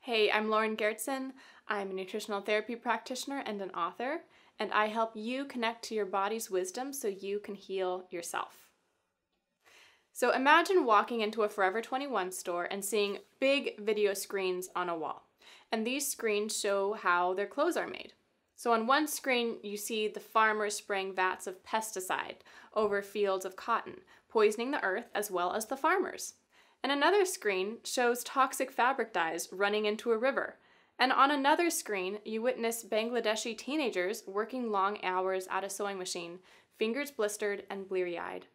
Hey, I'm Lauren Geertsen. I'm a nutritional therapy practitioner and an author, and I help you connect to your body's wisdom so you can heal yourself. So imagine walking into a Forever 21 store and seeing big video screens on a wall. And these screens show how their clothes are made. So on one screen, you see the farmers spraying vats of pesticide over fields of cotton, poisoning the earth as well as the farmers. And another screen shows toxic fabric dyes running into a river. And on another screen, you witness Bangladeshi teenagers working long hours at a sewing machine, fingers blistered and bleary-eyed.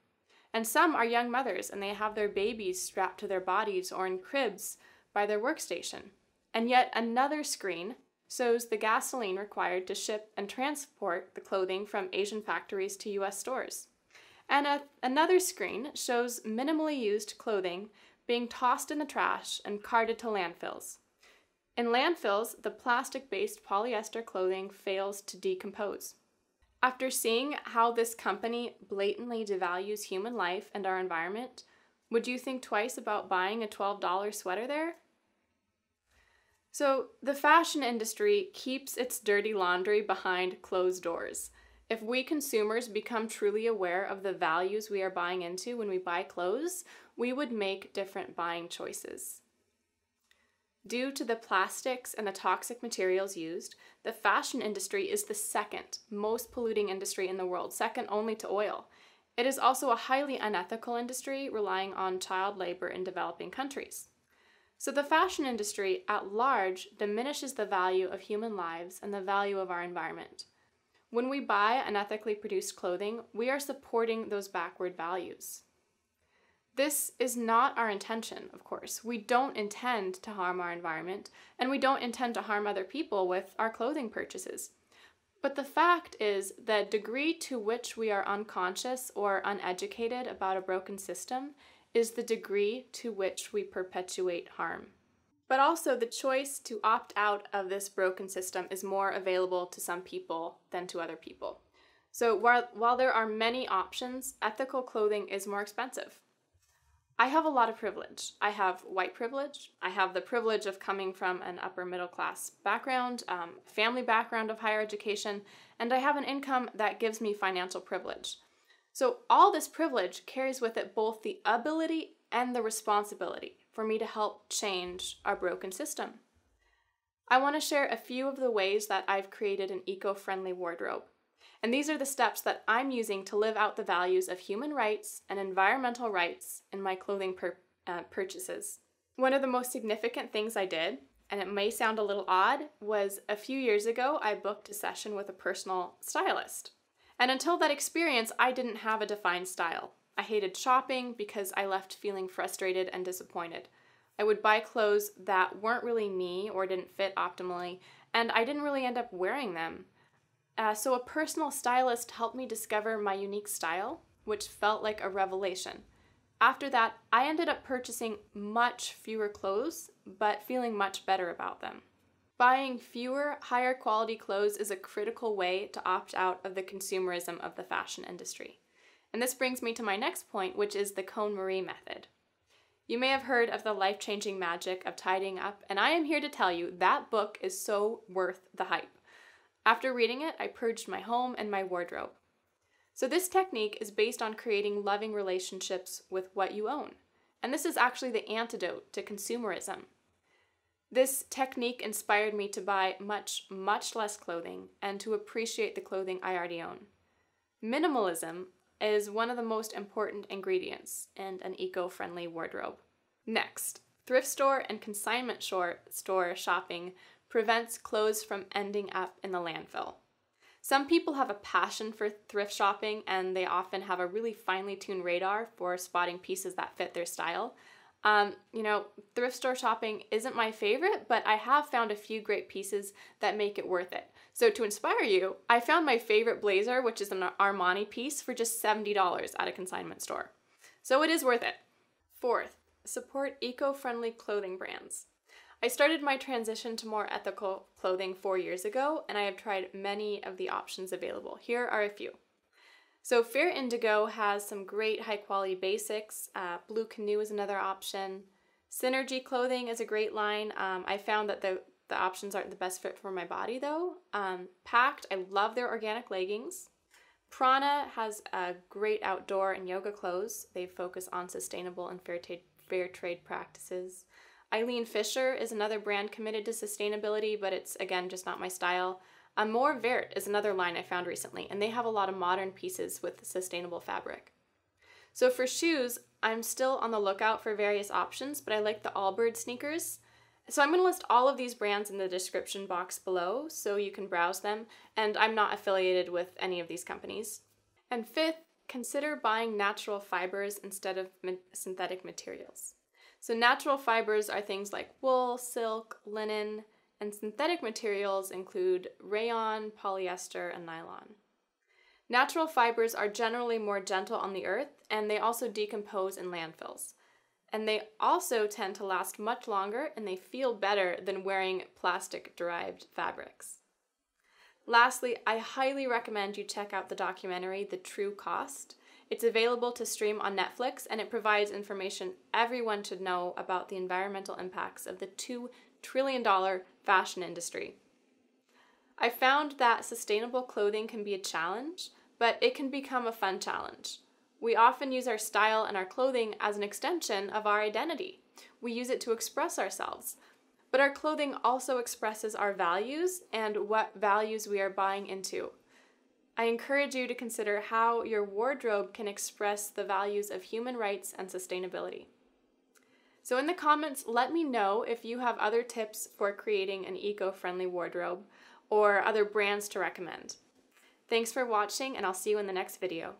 And some are young mothers, and they have their babies strapped to their bodies or in cribs by their workstation. And yet another screen shows the gasoline required to ship and transport the clothing from Asian factories to US stores. And another screen shows minimally used clothing being tossed in the trash and carted to landfills. In landfills, the plastic-based polyester clothing fails to decompose. After seeing how this company blatantly devalues human life and our environment, would you think twice about buying a $12 sweater there? So, the fashion industry keeps its dirty laundry behind closed doors. If we consumers become truly aware of the values we are buying into when we buy clothes, we would make different buying choices. Due to the plastics and the toxic materials used, the fashion industry is the second most polluting industry in the world, second only to oil. It is also a highly unethical industry relying on child labor in developing countries. So the fashion industry at large diminishes the value of human lives and the value of our environment. When we buy unethically produced clothing, we are supporting those backward values. This is not our intention, of course. We don't intend to harm our environment, and we don't intend to harm other people with our clothing purchases. But the fact is the degree to which we are unconscious or uneducated about a broken system is the degree to which we perpetuate harm. But also the choice to opt out of this broken system is more available to some people than to other people. So while there are many options, ethical clothing is more expensive. I have a lot of privilege. I have white privilege. I have the privilege of coming from an upper middle class background, family background of higher education, and I have an income that gives me financial privilege. So all this privilege carries with it both the ability and the responsibility for me to help change our broken system. I want to share a few of the ways that I've created an eco-friendly wardrobe. And these are the steps that I'm using to live out the values of human rights and environmental rights in my clothing purchases. One of the most significant things I did, and it may sound a little odd, was a few years ago I booked a session with a personal stylist. And until that experience, I didn't have a defined style. I hated shopping because I left feeling frustrated and disappointed. I would buy clothes that weren't really me or didn't fit optimally, and I didn't really end up wearing them. So a personal stylist helped me discover my unique style, which felt like a revelation. After that, I ended up purchasing much fewer clothes, but feeling much better about them. Buying fewer, higher quality clothes is a critical way to opt out of the consumerism of the fashion industry. And this brings me to my next point, which is the Cohn method. You may have heard of the life-changing magic of tidying up, and I am here to tell you that book is so worth the hype. After reading it, I purged my home and my wardrobe. So this technique is based on creating loving relationships with what you own. And this is actually the antidote to consumerism. This technique inspired me to buy much, much less clothing and to appreciate the clothing I already own. Minimalism is one of the most important ingredients in an eco-friendly wardrobe. Next, thrift store and consignment store shopping prevents clothes from ending up in the landfill. Some people have a passion for thrift shopping, and they often have a really finely tuned radar for spotting pieces that fit their style. Thrift store shopping isn't my favorite, but I have found a few great pieces that make it worth it. So to inspire you, I found my favorite blazer, which is an Armani piece, for just $70 at a consignment store. So it is worth it. Fourth, support eco-friendly clothing brands. I started my transition to more ethical clothing 4 years ago, and I have tried many of the options available. Here are a few. So Fair Indigo has some great high quality basics. Blue Canoe is another option. Synergy clothing is a great line. I found that the options aren't the best fit for my body though. Pact, I love their organic leggings. Prana has a great outdoor and yoga clothes. They focus on sustainable and fair trade practices. Eileen Fisher is another brand committed to sustainability, but it's, again, just not my style. Amore Vert is another line I found recently, and they have a lot of modern pieces with sustainable fabric. So for shoes, I'm still on the lookout for various options, but I like the Allbirds sneakers. So I'm going to list all of these brands in the description box below so you can browse them, and I'm not affiliated with any of these companies. And fifth, consider buying natural fibers instead of synthetic materials. So natural fibers are things like wool, silk, linen, and synthetic materials include rayon, polyester, and nylon. Natural fibers are generally more gentle on the earth, and they also decompose in landfills. And they also tend to last much longer, and they feel better than wearing plastic-derived fabrics. Lastly, I highly recommend you check out the documentary, The True Cost. It's available to stream on Netflix, and it provides information everyone should know about the environmental impacts of the $2 trillion fashion industry. I found that sustainable clothing can be a challenge, but it can become a fun challenge. We often use our style and our clothing as an extension of our identity. We use it to express ourselves. But our clothing also expresses our values and what values we are buying into. I encourage you to consider how your wardrobe can express the values of human rights and sustainability. So in the comments, let me know if you have other tips for creating an eco-friendly wardrobe or other brands to recommend. Thanks for watching, and I'll see you in the next video.